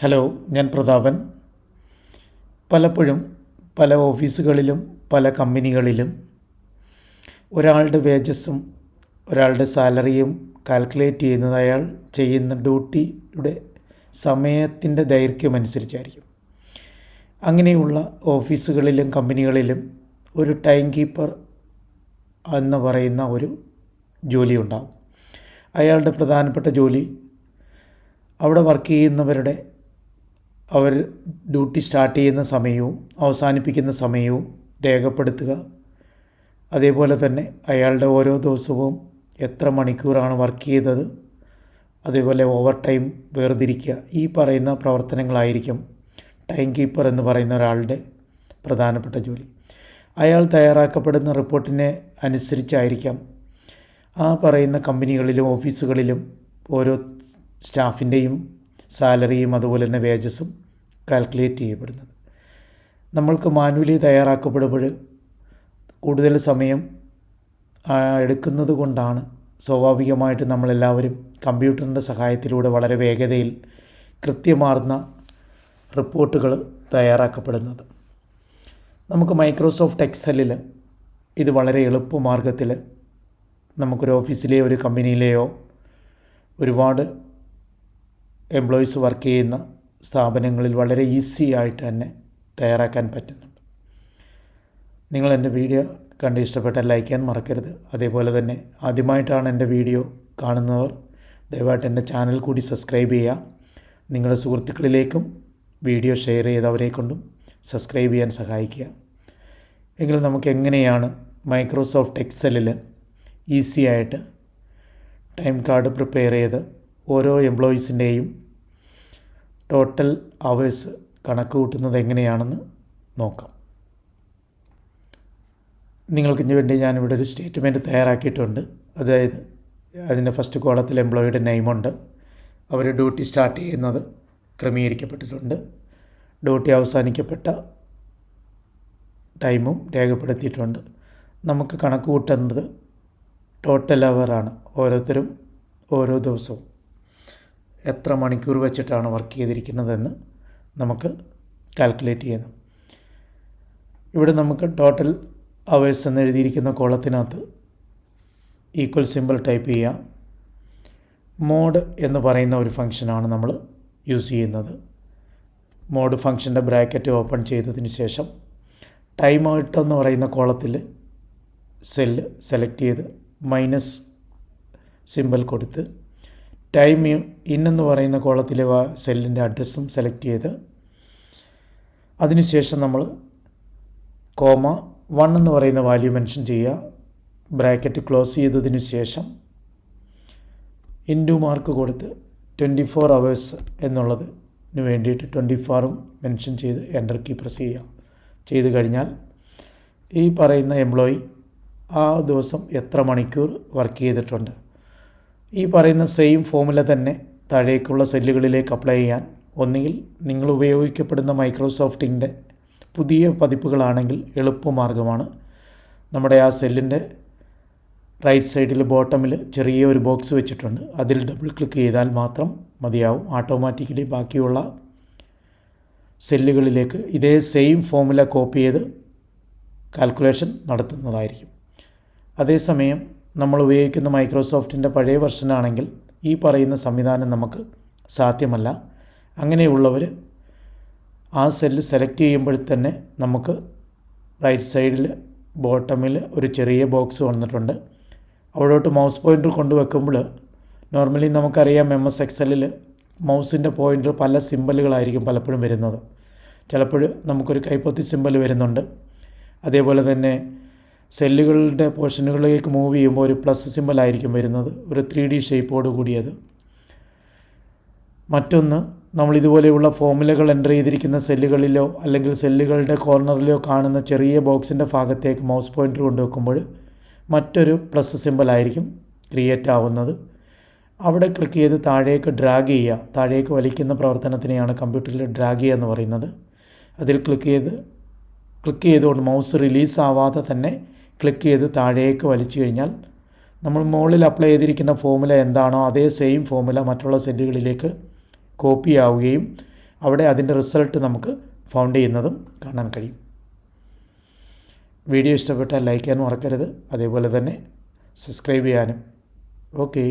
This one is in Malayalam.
ഹലോ, ഞാൻ പ്രതാപൻ. പലപ്പോഴും പല ഓഫീസുകളിലും പല കമ്പനികളിലും ഒരാളുടെ വേജസും ഒരാളുടെ സാലറിയും കാൽക്കുലേറ്റ് ചെയ്യുന്നത് അയാൾ ചെയ്യുന്ന ഡ്യൂട്ടിയുടെ സമയത്തിൻ്റെ ദൈർഘ്യമനുസരിച്ചായിരിക്കും. അങ്ങനെയുള്ള ഓഫീസുകളിലും കമ്പനികളിലും ഒരു ടൈം കീപ്പർ എന്ന് പറയുന്ന ഒരു ജോലി ഉണ്ടാകും. അയാളുടെ പ്രധാനപ്പെട്ട ജോലി അവിടെ വർക്ക് ചെയ്യുന്നവരുടെ അവർ ഡ്യൂട്ടി സ്റ്റാർട്ട് ചെയ്യുന്ന സമയവും അവസാനിപ്പിക്കുന്ന സമയവും രേഖപ്പെടുത്തുക. അതേപോലെ തന്നെ അയാളുടെ ഓരോ ദിവസവും എത്ര മണിക്കൂറാണ് വർക്ക് ചെയ്തത്, അതേപോലെ ഓവർ ടൈം വേർതിരിക്കുക. ഈ പറയുന്ന പ്രവർത്തനങ്ങളായിരിക്കും ടൈം കീപ്പർ എന്ന് പറയുന്ന ഒരാളുടെ പ്രധാനപ്പെട്ട ജോലി. അയാൾ തയ്യാറാക്കപ്പെടുന്ന റിപ്പോർട്ടിനെ അനുസരിച്ചായിരിക്കാം ആ പറയുന്ന കമ്പനികളിലും ഓഫീസുകളിലും ഓരോ സ്റ്റാഫിൻ്റെയും സാലറിയും അതുപോലെ തന്നെ വേജസും കാൽക്കുലേറ്റ് ചെയ്യപ്പെടുന്നത്. നമ്മൾക്ക് മാനുവലി തയ്യാറാക്കപ്പെടുമ്പോൾ കൂടുതൽ സമയം എടുക്കുന്നത് കൊണ്ടാണ് സ്വാഭാവികമായിട്ട് നമ്മളെല്ലാവരും കമ്പ്യൂട്ടറിൻ്റെ സഹായത്തിലൂടെ വളരെ വേഗതയിൽ കൃത്യമാർന്ന റിപ്പോർട്ടുകൾ തയ്യാറാക്കപ്പെടുന്നത്. നമുക്ക് മൈക്രോസോഫ്റ്റ് എക്സലിൽ ഇത് വളരെ എളുപ്പമാർഗ്ഗത്തിൽ നമുക്കൊരു ഓഫീസിലെയോ ഒരു കമ്പനിയിലെയോ ഒരുപാട് എംപ്ലോയീസ് വർക്ക് ചെയ്യുന്ന സ്ഥാപനങ്ങളിൽ വളരെ ഈസി ആയിട്ട് തന്നെ തയ്യാറാക്കാൻ പറ്റുന്നുണ്ട്. നിങ്ങൾ എൻ്റെ വീഡിയോ കണ്ട് ഇഷ്ടപ്പെട്ടാൽ ലൈക്ക് ചെയ്യാൻ മറക്കരുത്. അതേപോലെ തന്നെ ആദ്യമായിട്ടാണ് എൻ്റെ വീഡിയോ കാണുന്നവർ ദയവായിട്ട് എൻ്റെ ചാനൽ കൂടി സബ്സ്ക്രൈബ് ചെയ്യുക. നിങ്ങളുടെ സുഹൃത്തുക്കളിലേക്കും വീഡിയോ ഷെയർ ചെയ്തവരെ കൊണ്ടും സബ്സ്ക്രൈബ് ചെയ്യാൻ സഹായിക്കുക. എങ്കിൽ നമുക്ക് എങ്ങനെയാണ് മൈക്രോസോഫ്റ്റ് എക്സലിൽ ഈസി ആയിട്ട് ടൈം കാർഡ് പ്രിപ്പയർ ചെയ്ത് ഓരോ എംപ്ലോയീസിൻ്റെയും ടോട്ടൽ അവേഴ്സ് കണക്ക് കൂട്ടുന്നത് എങ്ങനെയാണെന്ന് നോക്കാം. നിങ്ങൾക്ക് വേണ്ടി ഞാനിവിടെ ഒരു സ്റ്റേറ്റ്മെൻറ്റ് തയ്യാറാക്കിയിട്ടുണ്ട്. അതായത് അതിൻ്റെ ഫസ്റ്റ് കോളത്തിൽ എംപ്ലോയിയുടെ നെയിമുണ്ട്, അവർ ഡ്യൂട്ടി സ്റ്റാർട്ട് ചെയ്യുന്നത് ക്രമീകരിക്കപ്പെട്ടിട്ടുണ്ട്, ഡ്യൂട്ടി അവസാനിക്കപ്പെട്ട ടൈമും രേഖപ്പെടുത്തിയിട്ടുണ്ട്. നമുക്ക് കണക്ക് കൂട്ടുന്നത് ടോട്ടൽ അവറാണ്. ഓരോരുത്തരും ഓരോ ദിവസവും എത്ര മണിക്കൂർ വെച്ചിട്ടാണ് വർക്ക് ചെയ്തിരിക്കുന്നതെന്ന് നമുക്ക് കാൽക്കുലേറ്റ് ചെയ്യണം. ഇവിടെ നമുക്ക് ടോട്ടൽ അവേഴ്സ് എന്ന് എഴുതിയിരിക്കുന്ന കോളത്തിനകത്ത് ഈക്വൽ സിമ്പിൾ ടൈപ്പ് ചെയ്യാം. മോഡ് എന്ന് പറയുന്ന ഒരു ഫംഗ്ഷനാണ് നമ്മൾ യൂസ് ചെയ്യുന്നത്. മോഡ് ഫംഗ്ഷൻ്റെ ബ്രാക്കറ്റ് ഓപ്പൺ ചെയ്തതിന് ശേഷം ടൈം ഔട്ട് എന്ന് പറയുന്ന കോളത്തിൽ സെല്ല് സെലക്ട് ചെയ്ത് മൈനസ് സിമ്പിൾ കൊടുത്ത് ടൈം ഇന്നെന്ന് പറയുന്ന കോളത്തിലെ സെല്ലിൻ്റെ അഡ്രസ്സും സെലക്ട് ചെയ്ത് അതിനുശേഷം നമ്മൾ കോമ 1 എന്ന് പറയുന്ന വാല്യൂ മെൻഷൻ ചെയ്യുക. ബ്രാക്കറ്റ് ക്ലോസ് ചെയ്തതിന് ശേഷം ഇൻറ്റു മാർക്ക് കൊടുത്ത് 24 അവേഴ്സ് എന്നുള്ളതിന് വേണ്ടിയിട്ട് 24ഉം മെൻഷൻ ചെയ്ത് എൻ്റർ കീ പ്രസ് ചെയ്യുക. ചെയ്ത് കഴിഞ്ഞാൽ ഈ പറയുന്ന എംപ്ലോയി ആ ദിവസം എത്ര മണിക്കൂർ വർക്ക് ചെയ്തിട്ടുണ്ട്. ഈ പറയുന്ന സെയിം ഫോമുല തന്നെ താഴേക്കുള്ള സെല്ലുകളിലേക്ക് അപ്ലൈ ചെയ്യാൻ ഒന്നുകിൽ നിങ്ങൾ ഉപയോഗിക്കപ്പെടുന്ന മൈക്രോസോഫ്റ്റിൻ്റെ പുതിയ പതിപ്പുകളാണെങ്കിൽ എളുപ്പമാർഗ്ഗമാണ്. നമ്മുടെ ആ സെല്ലിൻ്റെ റൈറ്റ് സൈഡിൽ ബോട്ടമിൽ ചെറിയ ഒരു ബോക്സ് വെച്ചിട്ടുണ്ട്. അതിൽ ഡബിൾ ക്ലിക്ക് ചെയ്താൽ മാത്രം മതിയാവും. ഓട്ടോമാറ്റിക്കലി ബാക്കിയുള്ള സെല്ലുകളിലേക്ക് ഇതേ സെയിം ഫോമുല കോപ്പി ചെയ്ത് കാൽക്കുലേഷൻ നടത്തുന്നതായിരിക്കും. അതേസമയം നമ്മൾ ഉപയോഗിക്കുന്ന മൈക്രോസോഫ്റ്റിൻ്റെ പഴയ വെർഷനാണെങ്കിൽ ഈ പറയുന്ന സംവിധാനം നമുക്ക് സാധ്യമല്ല. അങ്ങനെയുള്ളവർ ആ സെല്ല് സെലക്ട് ചെയ്യുമ്പോൾ തന്നെ നമുക്ക് റൈറ്റ് സൈഡിൽ ബോട്ടമിൽ ഒരു ചെറിയ ബോക്സ് വന്നിട്ടുണ്ട്. അവിടോട്ട് മൗസ് പോയിൻ്റർ കൊണ്ടുവെക്കുമ്പോൾ നോർമലി നമുക്കറിയാം MS എക്സലിൽ മൗസിൻ്റെ പോയിൻ്റർ പല സിമ്പലുകളായിരിക്കും പലപ്പോഴും വരുന്നത്. ചിലപ്പോൾ നമുക്കൊരു കൈപ്പൊത്തി സിമ്പൽ വരുന്നുണ്ട്. അതേപോലെ തന്നെ സെല്ലുകളുടെ പോർഷനുകളിലേക്ക് മൂവ് ചെയ്യുമ്പോൾ ഒരു പ്ലസ് സിമ്പലായിരിക്കും വരുന്നത്, ഒരു 3D ഷേപ്പോട് കൂടിയത്. മറ്റൊന്ന്, നമ്മൾ ഇതുപോലെയുള്ള ഫോമുലകൾ എൻ്റർ ചെയ്തിരിക്കുന്ന സെല്ലുകളിലോ അല്ലെങ്കിൽ സെല്ലുകളുടെ കോർണറിലോ കാണുന്ന ചെറിയ ബോക്സിൻ്റെ ഭാഗത്തേക്ക് മൗസ് പോയിൻ്റർ കൊണ്ടുവെക്കുമ്പോൾ മറ്റൊരു പ്ലസ് സിമ്പലായിരിക്കും ക്രിയേറ്റ് ആവുന്നത്. അവിടെ ക്ലിക്ക് ചെയ്ത് താഴേക്ക് ഡ്രാഗ് ചെയ്യുക. താഴേക്ക് വലിക്കുന്ന പ്രവർത്തനത്തിനെയാണ് കമ്പ്യൂട്ടറിൽ ഡ്രാഗ് ചെയ്യുക എന്ന് പറയുന്നത്. അതിൽ ക്ലിക്ക് ചെയ്തുകൊണ്ട് മൗസ് റിലീസ് ആവാതെ തന്നെ ക്ലിക്ക് ചെയ്ത് താഴേക്ക് വലിച്ചു കഴിഞ്ഞാൽ നമ്മൾ മുകളിൽ അപ്ലൈ ചെയ്തിരിക്കുന്ന ഫോമുല എന്താണോ അതേ സെയിം ഫോമുല മറ്റുള്ള സെല്ലുകളിലേക്ക് കോപ്പി ആവുകയും അവിടെ അതിൻ്റെ റിസൾട്ട് നമുക്ക് ഫൗണ്ട് ചെയ്യുന്നതും കാണാൻ കഴിയും. വീഡിയോ ഇഷ്ടപ്പെട്ടാൽ ലൈക്ക് ചെയ്യാൻ മറക്കരുത്. അതേപോലെ തന്നെ സബ്സ്ക്രൈബ് ചെയ്യാനും. ഓക്കേ.